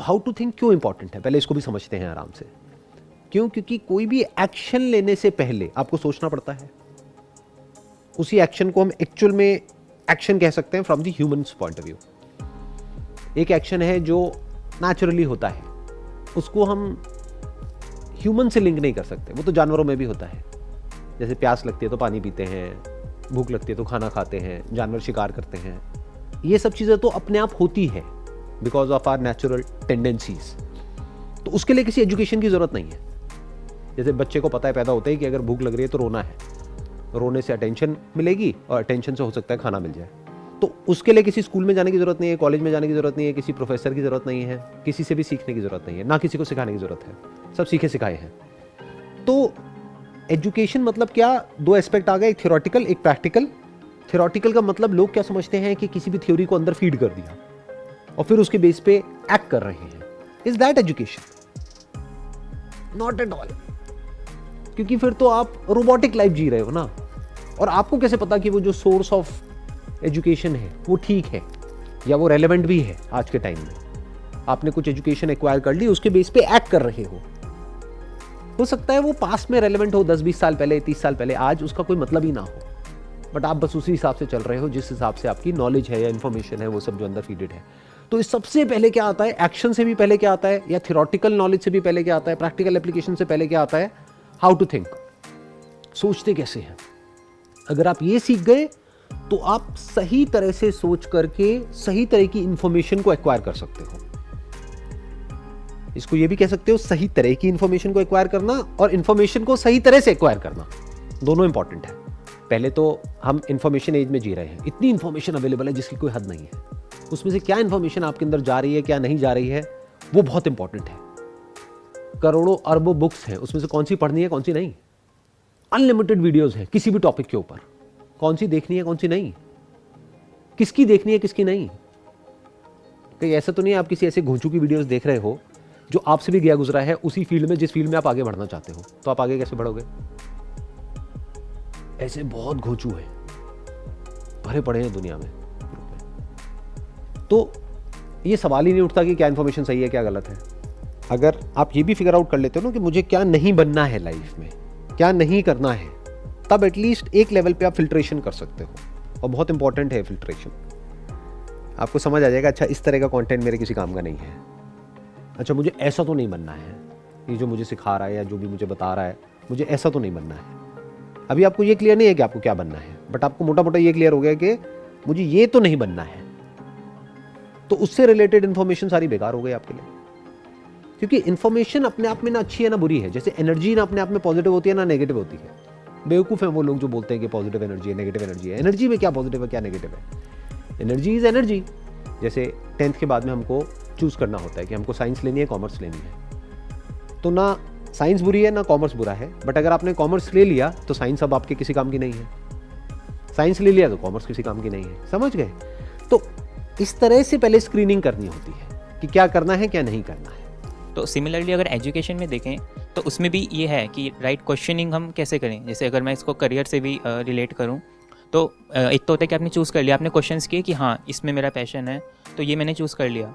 How to think क्यों important है, पहले इसको भी समझते हैं आराम से। क्यों? क्योंकि कोई भी एक्शन लेने से पहले आपको सोचना पड़ता है। उसी एक्शन को हम एक्चुअल में एक्शन कह सकते हैं from the humans point of view. एक एक्शन है जो नेचुरली होता है, उसको हम ह्यूमन से लिंक नहीं कर सकते, वो तो जानवरों में भी होता है। जैसे प्यास लगती है तो पानी पीते हैं, भूख लगती है तो खाना खाते हैं, जानवर शिकार करते हैं। ये सब चीज़ें तो अपने आप होती है because of our natural tendencies. तो उसके लिए किसी एजुकेशन की ज़रूरत नहीं है। जैसे बच्चे को पता है पैदा होता है कि अगर भूख लग रही है तो रोना है, रोने से अटेंशन मिलेगी और अटेंशन से हो सकता है खाना मिल जाए। तो उसके लिए किसी स्कूल में जाने की ज़रूरत नहीं है, कॉलेज में जाने की ज़रूरत नहीं है, किसी प्रोफेसर की ज़रूरत नहीं है, किसी से भी सीखने की ज़रूरत नहीं है, ना किसी को सिखाने की ज़रूरत है, सब सीखे सिखाए हैं। तो एजुकेशन मतलब क्या? दो एस्पेक्ट आ गए, एक थ्योरेटिकल एक प्रैक्टिकल। थ्योरेटिकल का मतलब लोग क्या समझते हैं कि किसी भी थ्योरी को अंदर फीड कर दिया और फिर उसके बेस पे एक्ट कर रहे हैं। Is that education? Not at all. क्योंकि फिर तो आप रोबोटिक लाइफ जी रहे हो ना। और आपको कैसे पता कि वो जो सोर्स ऑफ एजुकेशन है वो ठीक है या वो रेलेवेंट भी है आज के टाइम में? आपने कुछ एजुकेशन एक्वायर कर ली, उसके बेस पे एक्ट कर रहे हो सकता है वो पास्ट में रेलेवेंट हो, 10-20 साल पहले, 30 साल पहले, आज उसका कोई मतलब ही ना हो, बट आप बस उसी हिसाब से चल रहे हो जिस हिसाब से आपकी नॉलेज है या इंफॉर्मेशन है, वो सब जो अंदर फीडेड है। तो इस सबसे पहले क्या आता है? एक्शन से भी पहले क्या आता है, या थ्योरेटिकल नॉलेज से भी पहले क्या आता है, प्रैक्टिकल एप्लीकेशन से पहले क्या आता है? हाउ टू थिंक, सोचते कैसे हैं। अगर आप ये सीख गए तो आप सही तरह से सोच करके सही तरह की इंफॉर्मेशन को एक्वायर कर सकते हो। इसको ये भी कह सकते हो, सही तरह की इंफॉर्मेशन को एक्वायर करना और इंफॉर्मेशन को सही तरह से एक्वायर करना, दोनों इंपॉर्टेंट है। पहले तो हम इंफॉर्मेशन एज में जी रहे हैं, इतनी इंफॉर्मेशन अवेलेबल है जिसकी कोई हद नहीं है। उसमें से क्या इंफॉर्मेशन आपके अंदर जा रही है, क्या नहीं जा रही है, वो बहुत इंपॉर्टेंट है। करोड़ों अरबों बुक्स हैं, उसमें से कौन सी पढ़नी है, कौन सी नहीं। अनलिमिटेड वीडियोस हैं किसी भी टॉपिक के ऊपर, कौन सी देखनी है, कौन सी नहीं, किसकी देखनी है, किसकी नहीं। कहीं ऐसा तो नहीं है आप किसी ऐसे घोंचू की वीडियोस देख रहे हो जो आपसे भी गया गुजरा है उसी फील्ड में जिस फील्ड में आप आगे बढ़ना चाहते हो, तो आप आगे कैसे बढ़ोगे? ऐसे बहुत घोंचू हैं, भरे पड़े हैं दुनिया में। तो ये सवाल ही नहीं उठता कि क्या इंफॉर्मेशन सही है, क्या गलत है। अगर आप ये भी फिगर आउट कर लेते हो ना कि मुझे क्या नहीं बनना है लाइफ में, क्या नहीं करना है, तब एटलीस्ट एक लेवल पे आप फिल्ट्रेशन कर सकते हो। और बहुत इंपॉर्टेंट है फिल्ट्रेशन। आपको समझ आ जाएगा, अच्छा इस तरह का कंटेंट मेरे किसी काम का नहीं है, अच्छा मुझे ऐसा तो नहीं बनना है, ये जो मुझे सिखा रहा है या जो भी मुझे बता रहा है मुझे ऐसा तो नहीं बनना है। अभी आपको ये क्लियर नहीं है कि आपको क्या बनना है, बट आपको मोटा मोटा ये क्लियर हो गया कि मुझे ये तो नहीं बनना है। तो उससे रिलेटेड इंफॉर्मेशन सारी बेकार हो गई आपके लिए। क्योंकि इंफॉर्मेशन अपने आप में ना अच्छी है ना बुरी है। जैसे एनर्जी ना अपने आप में पॉजिटिव होती है ना नेगेटिव होती है। बेवकूफ़ है वो लोग जो बोलते हैं कि पॉजिटिव एनर्जी है, नेगेटिव एनर्जी है। एनर्जी में क्या पॉजिटिव है, क्या नेगेटिव है? Energy is energy. जैसे 10th के बाद में हमको चूज़ करना होता है कि हमको साइंस लेनी है, कॉमर्स लेनी है, तो ना साइंस बुरी है ना कॉमर्स बुरा है, बट अगर आपने कॉमर्स ले लिया तो साइंस अब आपके किसी काम की नहीं है, साइंस ले लिया तो कॉमर्स किसी काम की नहीं है। समझ गए? तो इस तरह से पहले स्क्रीनिंग करनी होती है कि क्या करना है, क्या नहीं करना है। तो सिमिलरली अगर एजुकेशन में देखें तो उसमें भी ये है कि राइट क्वेश्चनिंग हम कैसे करें। जैसे अगर मैं इसको करियर से भी रिलेट करूं तो एक तो होता है कि आपने चूज़ कर लिया, आपने क्वेश्चंस किए कि हाँ इसमें मेरा पैशन है तो ये मैंने चूज़ कर लिया,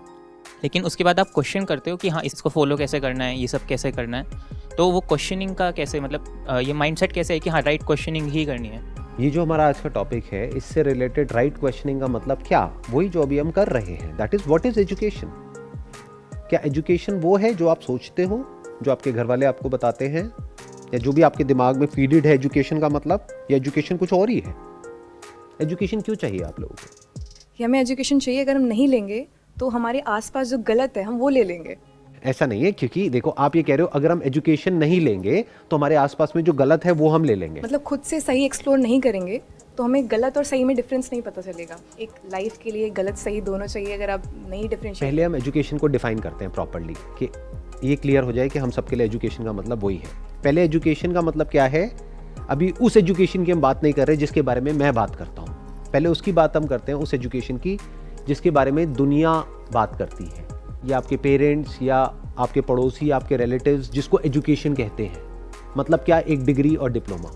लेकिन उसके बाद आप क्वेश्चन करते हो कि हाँ इसको फॉलो कैसे करना है, ये सब कैसे करना है। तो वो क्वेश्चनिंग का कैसे, मतलब ये माइंडसेट कैसे है कि हाँ राइट क्वेश्चनिंग ही करनी है। ये जो हमारा आज का टॉपिक है, इससे रिलेटेड राइट क्वेश्चनिंग का मतलब क्या, वही जो अभी हम कर रहे हैं, that is what is education. क्या एजुकेशन वो है जो आप सोचते हो, जो आपके घर वाले आपको बताते हैं, या जो भी आपके दिमाग में फीडेड है एजुकेशन का मतलब, या एजुकेशन कुछ और ही है? एजुकेशन क्यों चाहिए आप लोगों को? कि हमें एजुकेशन चाहिए, अगर हम नहीं लेंगे तो हमारे आसपास जो गलत है हम वो ले लेंगे। ऐसा नहीं है, क्योंकि देखो आप ये कह रहे हो अगर हम एजुकेशन नहीं लेंगे तो हमारे आसपास में जो गलत है वो हम ले लेंगे। मतलब खुद से सही एक्सप्लोर नहीं करेंगे तो हमें गलत और सही में डिफरेंस नहीं पता चलेगा। एक लाइफ के लिए गलत सही दोनों चाहिए, अगर आप नहीं डिफरेंशिएट। पहले हम एजुकेशन को डिफाइन करते हैं प्रॉपर्ली कि ये क्लियर हो जाए कि हम सबके लिए एजुकेशन का मतलब वही है। पहले एजुकेशन का मतलब क्या है, अभी उस एजुकेशन की हम बात नहीं कर रहे जिसके बारे में मैं बात करता हूँ, पहले उसकी बात हम करते हैं, उस एजुकेशन की जिसके बारे में दुनिया बात करती है, या आपके पेरेंट्स या आपके पड़ोसी, आपके रिलेटिव्स, जिसको एजुकेशन कहते हैं। मतलब क्या, एक डिग्री और डिप्लोमा।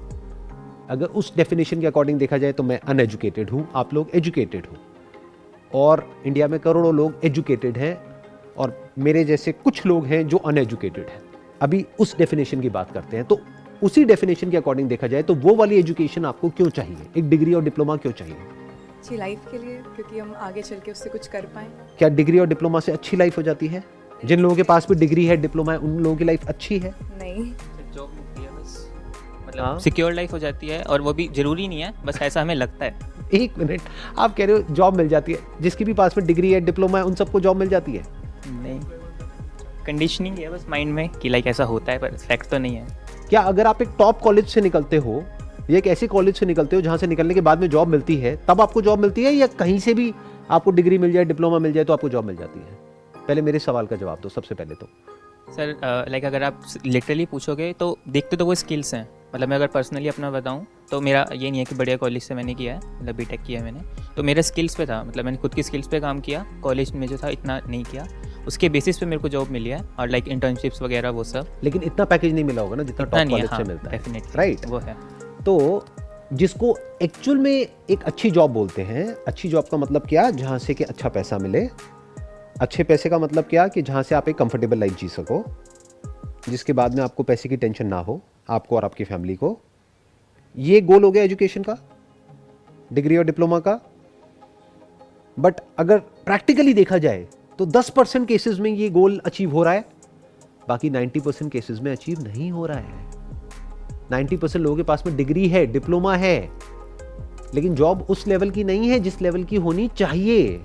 अगर उस डेफिनेशन के अकॉर्डिंग देखा जाए तो मैं अनएजुकेटेड हूँ, आप लोग एजुकेटेड हो, और इंडिया में करोड़ों लोग एजुकेटेड हैं और मेरे जैसे कुछ लोग हैं जो अनएजुकेटेड हैं, अभी उस डेफिनेशन की बात करते हैं। तो उसी डेफिनेशन के अकॉर्डिंग देखा जाए तो वो वाली एजुकेशन आपको क्यों चाहिए, एक डिग्री और डिप्लोमा क्यों चाहिए? अच्छी लाइफ के लिए, क्योंकि हम आगे चल के उससे कुछ कर पाएँ। क्या डिग्री और डिप्लोमा से अच्छी लाइफ हो जाती है? जिन लोगों के पास भी डिग्री है, डिप्लोमा है, उन लोगों की लाइफ अच्छी है? नहीं, जॉब मिलती है बस, हाँ। मतलब सिक्योर लाइफ हो जाती है, और वो भी जरूरी नहीं है, बस ऐसा हमें लगता है। एक मिनट, आप कह रहे हो जॉब मिल जाती है, जिसके भी पास में डिग्री है, डिप्लोमा है, उन सबको जॉब मिल जाती है? नहीं, कंडीशनिंग है बस माइंड में कि लाइक ऐसा होता है, पर फैक्ट तो नहीं है। क्या अगर आप एक टॉप कॉलेज से निकलते हो या एक ऐसे कॉलेज से निकलते हो जहां से निकलने के बाद में जॉब मिलती है, तब आपको जॉब मिलती है, या कहीं से भी आपको डिग्री मिल जाए, डिप्लोमा मिल जाए तो आपको जॉब मिल जाती है? पहले मेरे सवाल का जवाब दो सबसे पहले तो। सर लाइक अगर आप लिटरली पूछोगे तो देखते तो वो स्किल्स हैं। मतलब मैं अगर पर्सनली अपना बताऊं तो मेरा ये नहीं है कि बढ़िया कॉलेज से मैंने किया है, मतलब बीटेक किया है मैंने, तो मेरा स्किल्स पे था, मतलब मैंने खुद की स्किल्स पे काम किया। कॉलेज में जो था इतना नहीं किया, उसके बेसिस पे मेरे को जॉब मिली है, और लाइक इंटर्नशिप्स वगैरह वो सब। लेकिन इतना पैकेज नहीं मिला होगा ना जितना इतना टॉप नहीं है, कॉलेज से हाँ, मिलता है, डेफिनेटली राइट? वो है। तो जिसको एक्चुअल में एक अच्छी जॉब बोलते हैं, अच्छी जॉब का मतलब क्या, जहां से कि अच्छा पैसा मिले। अच्छे पैसे का मतलब क्या, कि जहां से आप एक कंफर्टेबल लाइफ जी सको, जिसके बाद में आपको पैसे की टेंशन ना हो, आपको और आपकी फैमिली को। ये गोल हो गया एजुकेशन का, डिग्री और डिप्लोमा का। बट अगर प्रैक्टिकली देखा जाए तो 10% केसेस में ये गोल अचीव हो रहा है, बाकी 90% केसेस में अचीव नहीं हो रहा है। 90% लोगों के पास में डिग्री है, डिप्लोमा है, लेकिन जॉब उस लेवल की नहीं है जिस लेवल की होनी चाहिए।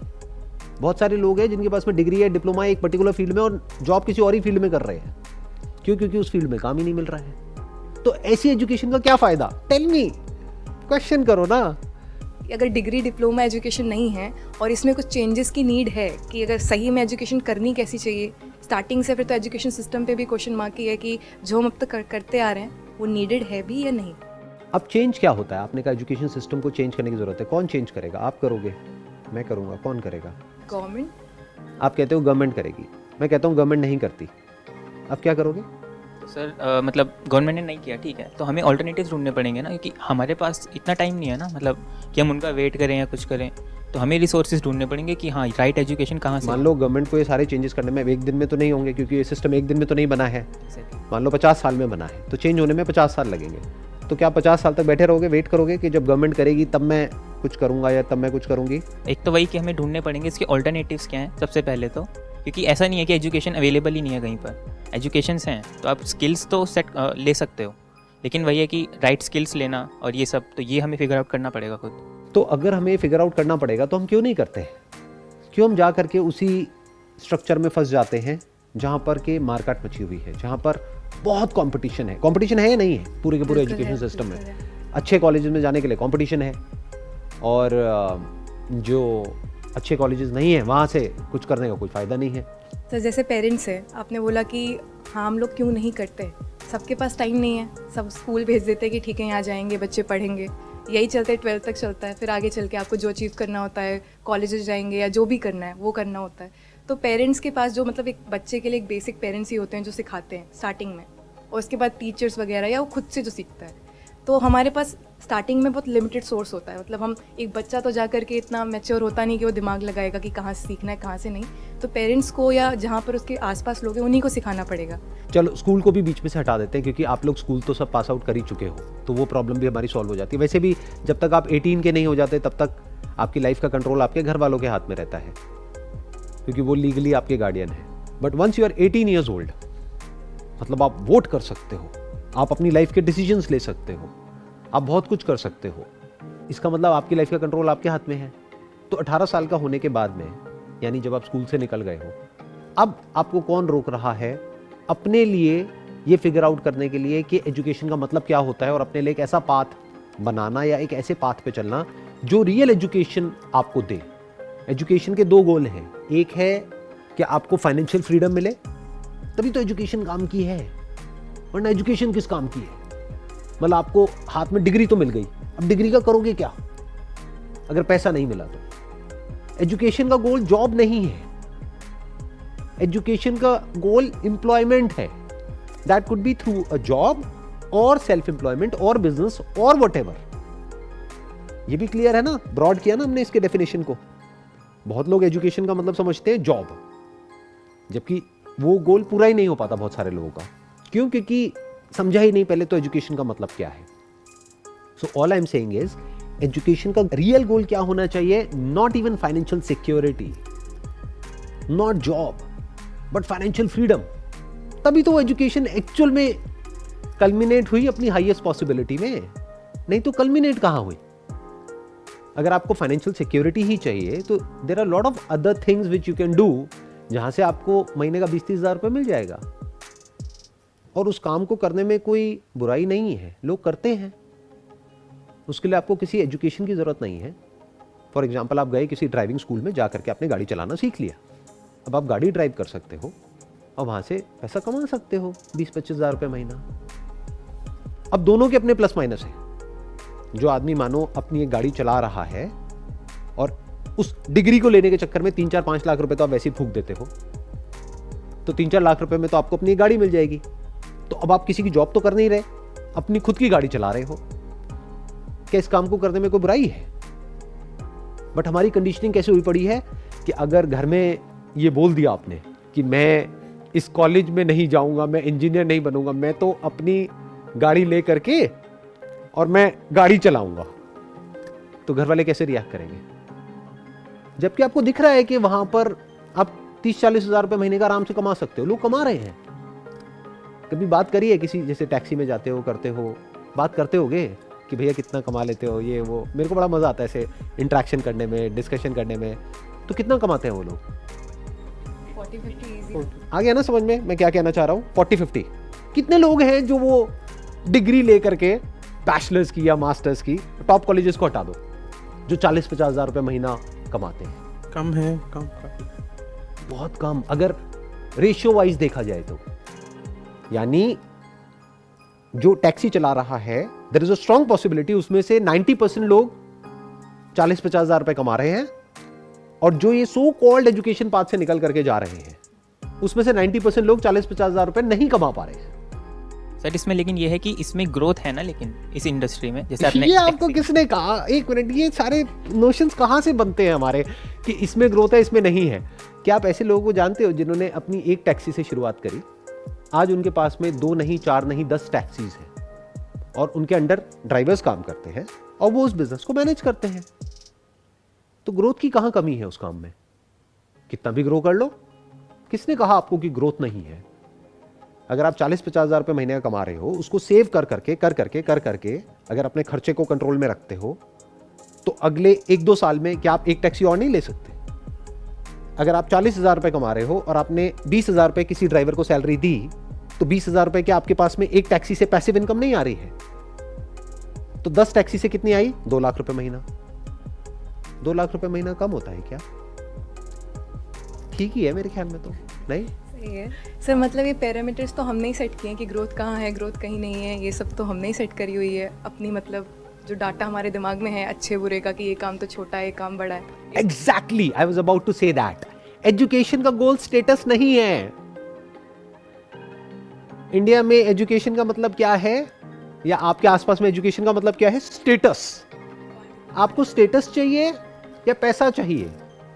बहुत सारे लोग हैं जिनके पास में डिग्री है, डिप्लोमा है एक पर्टिकुलर फील्ड में, और जॉब किसी और ही फील्ड में कर रहे हैं। क्यों? क्योंकि उस फील्ड में काम ही नहीं मिल रहा है। तो ऐसी एजुकेशन का क्या फायदा? टेल मी, क्वेश्चन करो ना। अगर डिग्री डिप्लोमा एजुकेशन नहीं है और इसमें कुछ चेंजेस की नीड है कि अगर सही में एजुकेशन करनी कैसी चाहिए स्टार्टिंग से, फिर तो एजुकेशन सिस्टम पे भी क्वेश्चन मार्क ही है कि जो हम अब तक करते आ रहे हैं वो नीडेड है भी या नहीं। अब चेंज क्या होता है? आपने कहा एजुकेशन सिस्टम को चेंज करने की जरूरत है। कौन चेंज करेगा? आप करोगे, मैं करूंगा, कौन करेगा? गवर्नमेंट। आप कहते हो गवर्नमेंट करेगी, मैं कहता हूँ गवर्नमेंट नहीं करती। अब क्या करोगे? सर मतलब गवर्नमेंट ने नहीं किया, ठीक है, तो हमें ऑल्टरनेटिव्स ढूंढने पड़ेंगे ना, क्योंकि हमारे पास इतना टाइम नहीं है ना, मतलब कि हम उनका वेट करें या कुछ करें। तो हमें रिसोर्सेज ढूंढने पड़ेंगे कि हाँ राइट एजुकेशन कहाँ से। मान लो गवर्नमेंट को ये सारे चेंजेस करने में एक दिन में तो नहीं होंगे, क्योंकि ये सिस्टम एक दिन में तो नहीं बना है। मान लो 50 साल में बना है, तो चेंज होने में 50 साल लगेंगे। तो क्या 50 साल तक बैठे रहोगे, वेट करोगे कि जब गवर्नमेंट करेगी तब मैं कुछ करूंगा या तब मैं कुछ करूंगी? एक तो वही कि हमें ढूंढने पड़ेंगे इसके ऑल्टरनेटिव्स क्या हैं सबसे पहले तो, क्योंकि ऐसा नहीं है कि एजुकेशन अवेलेबल ही नहीं है कहीं पर। एजुकेशंस हैं तो आप स्किल्स तो सेट ले सकते हो, लेकिन वही है कि राइट स्किल्स लेना और ये सब, तो ये हमें फिगर आउट करना पड़ेगा खुद। तो अगर हमें फिगर आउट करना पड़ेगा तो हम क्यों नहीं करते हैं? क्यों हम जा करके उसी स्ट्रक्चर में फंस जाते हैं जहाँ पर के मार्केट मची हुई है, जहाँ पर बहुत कंपटीशन है। कंपटीशन है या नहीं है पूरे के पूरे एजुकेशन सिस्टम में? अच्छे कॉलेजेस में जाने के लिए कंपटीशन है, और जो अच्छे कॉलेजेस नहीं है वहाँ से कुछ करने का कोई फ़ायदा नहीं है। तो जैसे पेरेंट्स है, आपने बोला कि हाँ हम लोग क्यों नहीं करते, सबके पास टाइम नहीं है, सब स्कूल भेज देते हैं कि ठीक है यहाँ जाएंगे बच्चे पढ़ेंगे, यही चलते 12th तक चलता है। फिर आगे चल के आपको जो अचीव करना होता है, कॉलेजेस जाएंगे या जो भी करना है वो करना होता है। तो पेरेंट्स के पास जो, मतलब एक बच्चे के लिए एक बेसिक पेरेंट्स ही होते हैं जो सिखाते हैं स्टार्टिंग में, और उसके बाद टीचर्स वगैरह या वो खुद से जो सीखता है। तो हमारे पास स्टार्टिंग में बहुत लिमिटेड सोर्स होता है, मतलब हम एक बच्चा तो जा करके इतना मैच्योर होता नहीं कि वो दिमाग लगाएगा कि कहाँ से सीखना है कहाँ से नहीं। तो पेरेंट्स को या जहाँ पर उसके आसपास लोग हैं उन्हीं को सिखाना पड़ेगा। चलो स्कूल को भी बीच में से हटा देते हैं, क्योंकि आप लोग स्कूल तो सब पास आउट कर ही चुके हो, तो वो प्रॉब्लम भी हमारी सॉल्व हो जाती है। वैसे भी जब तक आप 18 के नहीं हो जाते तब तक आपकी लाइफ का कंट्रोल आपके घर वालों के हाथ में रहता है, क्योंकि वो लीगली आपके गार्डियन है। But once you are 18 years old, मतलब आप वोट कर सकते हो, आप अपनी लाइफ के डिसीजंस ले सकते हो, आप बहुत कुछ कर सकते हो। इसका मतलब आपकी लाइफ का कंट्रोल आपके हाथ में है। तो 18 साल का होने के बाद में, यानी जब आप स्कूल से निकल गए हो, अब आपको कौन रोक रहा है अपने लिए ये फिगर आउट करने के लिए कि एजुकेशन का मतलब क्या होता है, और अपने लिए एक ऐसा पाथ बनाना या एक ऐसे पाथ पे चलना जो रियल एजुकेशन आपको दे। एजुकेशन के 2 गोल हैं। एक है कि आपको फाइनेंशियल फ्रीडम मिले, तभी तो एजुकेशन काम की है, वरना एजुकेशन किस काम की है? मतलब आपको हाथ में डिग्री तो मिल गई, अब डिग्री का करोगे क्या अगर पैसा नहीं मिला तो? एजुकेशन का गोल जॉब नहीं है, एजुकेशन का गोल एम्प्लॉयमेंट है। That could be through a job और सेल्फ एम्प्लॉयमेंट और बिजनेस और व्हाटएवर। ये भी क्लियर है ना? ब्रॉड किया ना हमने इसके डेफिनेशन को। बहुत लोग एजुकेशन का मतलब समझते हैं जॉब। जबकि वो गोल पूरा ही नहीं हो पाता बहुत सारे लोगों का। क्यों? क्योंकि समझा ही नहीं पहले तो एजुकेशन का मतलब क्या है। So all I am saying is education का रियल गोल क्या होना चाहिए? Not even financial security, not job, but financial freedom. तभी तो वो एजुकेशन एक्चुअल में कल्मिनेट हुई अपनी हाईएस्ट पॉसिबिलिटी में, नहीं तो कल्मिनेट कहां हुई? अगर आपको फाइनेंशियल सिक्योरिटी ही चाहिए तो there are lot of other things which you can do, जहां से आपको महीने का 20-30 हज़ार रुपये मिल जाएगा। और उस काम को करने में कोई बुराई नहीं है, लोग करते हैं। उसके लिए आपको किसी एजुकेशन की ज़रूरत नहीं है। फॉर एग्जाम्पल, आप गए किसी ड्राइविंग स्कूल में, जा करके आपने गाड़ी चलाना सीख लिया। अब आप गाड़ी ड्राइव कर सकते हो और वहाँ से पैसा कमा सकते हो 20-25 हज़ार रुपये महीना। अब दोनों के अपने प्लस माइनस है। जो आदमी मानो अपनी एक गाड़ी चला रहा है और उस डिग्री को लेने के चक्कर में 3-4-5 लाख रुपए तो आप वैसे ही फूंक देते हो, तो 3-4 लाख रुपए में तो आपको अपनी गाड़ी मिल जाएगी। तो अब आप किसी की जॉब तो कर नहीं रहे, अपनी खुद की गाड़ी चला रहे हो। क्या इस काम को करने में कोई बुराई है? बट हमारी कंडीशनिंग कैसे हुई पड़ी है कि अगर घर में ये बोल दिया आपने कि मैं इस कॉलेज में नहीं जाऊंगा, मैं इंजीनियर नहीं बनूंगा, मैं तो अपनी गाड़ी ले करके और मैं गाड़ी चलाऊंगा, तो घर वाले कैसे रिएक्ट करेंगे? जबकि आपको दिख रहा है कि वहां पर आप 30-40 हज़ार रुपये महीने का आराम से कमा सकते हो, लोग कमा रहे हैं। कभी बात करिए किसी, जैसे टैक्सी में जाते हो, करते हो, बात करते होगे कि भैया कितना कमा लेते हो, ये वो। मेरे को बड़ा मजा आता है ऐसे इंटरेक्शन करने में, डिस्कशन करने में। तो कितना कमाते हैं वो लोग? 40-50 इजी। आ गया ना समझ में मैं क्या कहना चाह रहा हूँ? 40-50 कितने लोग हैं जो वो डिग्री लेकर के, बैचलर्स की या मास्टर्स की, टॉप कॉलेजेस को हटा दो, जो 40-50 हज़ार रुपये महीना कमाते हैं? कम है, कम, बहुत कम। अगर रेशियो वाइज देखा जाए तो, यानी जो टैक्सी चला रहा है, there is a strong possibility उसमें से 90% लोग 40-50 हज़ार रुपये कमा रहे हैं, और जो ये सो कॉल्ड एजुकेशन पाथ से निकल करके जा रहे हैं, उसमें से 90% लोग 40-50 हज़ार रुपये नहीं कमा पा रहे हैं। सर इसमें लेकिन ये है कि इसमें ग्रोथ है ना, लेकिन इस इंडस्ट्री में जैसे आपने ये आपको किसने कहा? एक मिनट, ये सारे नोशंस कहाँ से बनते हैं हमारे कि इसमें ग्रोथ है, इसमें नहीं है? क्या आप ऐसे लोगों को जानते हो जिन्होंने अपनी एक टैक्सी से शुरुआत करी, आज उनके पास में 2 नहीं, 4 नहीं, 10 टैक्सीज हैं, और उनके अंडर ड्राइवर्स काम करते हैं और वो उस बिजनेस को मैनेज करते हैं। तो ग्रोथ की कहाँ कमी है उस काम में? कितना भी ग्रो कर लो, किसने कहा आपको कि ग्रोथ नहीं है? अगर आप 40-50 हज़ार रुपये महीने का कमा रहे हो, उसको सेव कर करके अगर अपने खर्चे को कंट्रोल में रखते हो, तो अगले 1-2 साल में क्या आप एक टैक्सी और नहीं ले सकते? अगर आप 40 हज़ार रुपये कमा रहे हो और आपने 20 हज़ार रुपये किसी ड्राइवर को सैलरी दी, तो 20 हज़ार रुपये के आपके पास में एक टैक्सी से पैसिव इनकम नहीं आ रही है, तो 10 टैक्सी से कितनी आई? 2 लाख रुपये महीना। 2 लाख रुपये महीना कम होता है क्या? ठीक ही है मेरे ख्याल में तो। नहीं सही है सर, मतलब ये पैरामीटर्स तो हमने ही सेट किए हैं कि ग्रोथ कहाँ है, ग्रोथ कहीं नहीं है, ये सब तो हमने ही सेट करी हुई है अपनी, मतलब जो डाटा हमारे दिमाग में है अच्छे बुरे का, कि ये काम तो छोटा है, ये काम बड़ा है। Exactly, I was about to say that. Education का गोल स्टेटस नहीं है। इंडिया में एजुकेशन का मतलब क्या है, या आपके आसपास में एजुकेशन का मतलब क्या है? स्टेटस। आपको स्टेटस चाहिए या पैसा चाहिए?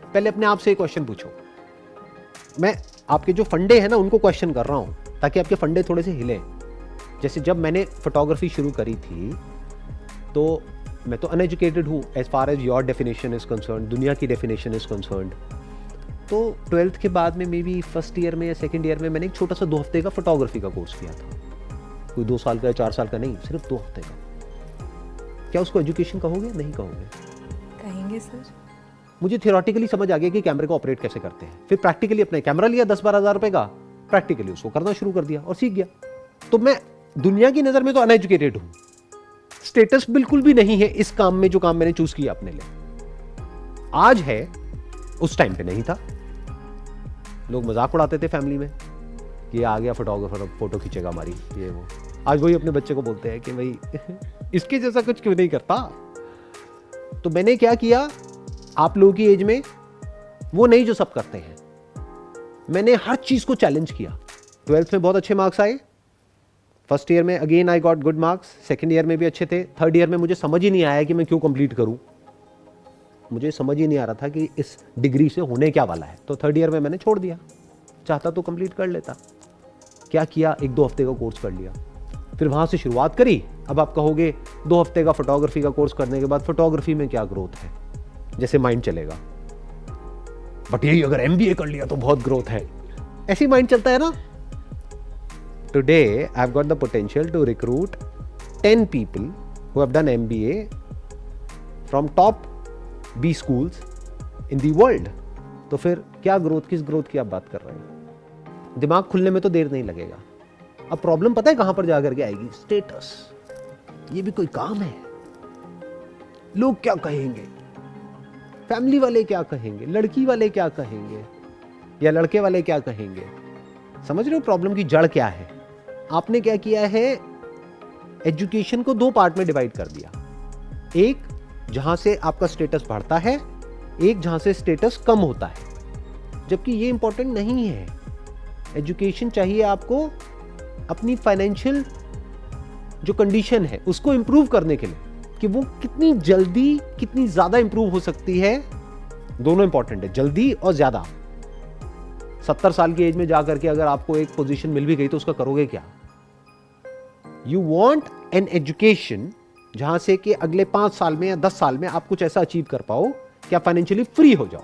पहले अपने आप से एक क्वेश्चन पूछो। मैं आपके जो फंडे हैं ना उनको क्वेश्चन कर रहा हूं, ताकि आपके फंडे थोड़े से हिले। जैसे जब मैंने फोटोग्राफी शुरू करी थी, तो मैं तो अनएजुकेटेड हूँ as far as your definition is concern, दुनिया की डेफिनेशन इज कंसर्न। तो 12th के बाद में मे बी फर्स्ट ईयर में या सेकेंड ईयर में मैंने एक छोटा सा 2 हफ्ते का फोटोग्राफी का कोर्स किया था। कोई 2 साल का या 4 साल का नहीं, सिर्फ 2 हफ्ते का। क्या उसको एजुकेशन कहोगे? नहीं कहोगे। कहेंगे सर। मुझे थियोरेटिकली समझ आ गया कि कैमरे को ऑपरेट कैसे करते हैं, फिर प्रैक्टिकली अपने कैमरा लिया 10-12 हज़ार रुपए का, प्रैक्टिकली उसको करना शुरू कर दिया और सीख गया। तो मैं दुनिया की नज़र में तो अनएजुकेटेड हूँ, स्टेटस बिल्कुल भी नहीं है इस काम में जो काम मैंने चूज किया अपने लिए। आज है, उस टाइम पे नहीं था। लोग मजाक उड़ाते थे फैमिली में कि आ गया फोटोग्राफर, फोटो खींचेगा हमारी, ये वो। आज वही अपने बच्चे को बोलते हैं कि भाई इसके जैसा कुछ क्यों नहीं करता। तो मैंने क्या किया, आप लोगों की एज में वो नहीं जो सब करते हैं, मैंने हर चीज को चैलेंज किया। 12th में बहुत अच्छे मार्क्स आए, फर्स्ट ईयर में again I got good marks, second year में भी अच्छे थे, थर्ड ईयर में मुझे समझ ही नहीं आया कि मैं क्यों कंप्लीट करूं। मुझे समझ ही नहीं आ रहा था कि इस डिग्री से होने क्या वाला है, तो थर्ड ईयर में मैंने छोड़ दिया। चाहता तो कंप्लीट कर लेता। क्या किया, 1-2 हफ्ते का कोर्स कर लिया, फिर वहां से शुरुआत करी। अब आप कहोगे 2 हफ्ते का फोटोग्राफी का कोर्स करने के बाद फोटोग्राफी में क्या ग्रोथ है, जैसे माइंड चलेगा। बट यही अगर एमबीए कर लिया तो बहुत ग्रोथ है, ऐसी माइंड चलता है ना। Today I have got the potential to recruit 10 people who have done MBA from top B schools in the world। तो फिर क्या ग्रोथ, किस ग्रोथ की आप बात कर रहे हैं? दिमाग खुलने में तो देर नहीं लगेगा। अब प्रॉब्लम पता है कहां पर जाकर के आएगी? स्टेटस। ये भी कोई काम है? लोग क्या कहेंगे, फैमिली वाले क्या कहेंगे, लड़की वाले क्या कहेंगे, या लड़के वाले क्या कहेंगे? समझ रहे हो प्रॉब्लम की जड़ क्या है? आपने क्या किया है, एजुकेशन को 2 पार्ट में डिवाइड कर दिया। एक जहां से आपका स्टेटस बढ़ता है, एक जहां से स्टेटस कम होता है, जबकि ये इंपॉर्टेंट नहीं है। एजुकेशन चाहिए आपको अपनी फाइनेंशियल जो कंडीशन है उसको इंप्रूव करने के लिए, कि वो कितनी जल्दी कितनी ज्यादा इंप्रूव हो सकती है। दोनों इंपॉर्टेंट है, जल्दी और ज्यादा। 70 साल की एज में जाकर के अगर आपको एक पोजीशन मिल भी गई तो उसका करोगे क्या? यू वॉन्ट एन एजुकेशन जहां से कि अगले 5 साल में या 10 साल में आप कुछ ऐसा अचीव कर पाओ कि आप फाइनेंशियली फ्री हो जाओ।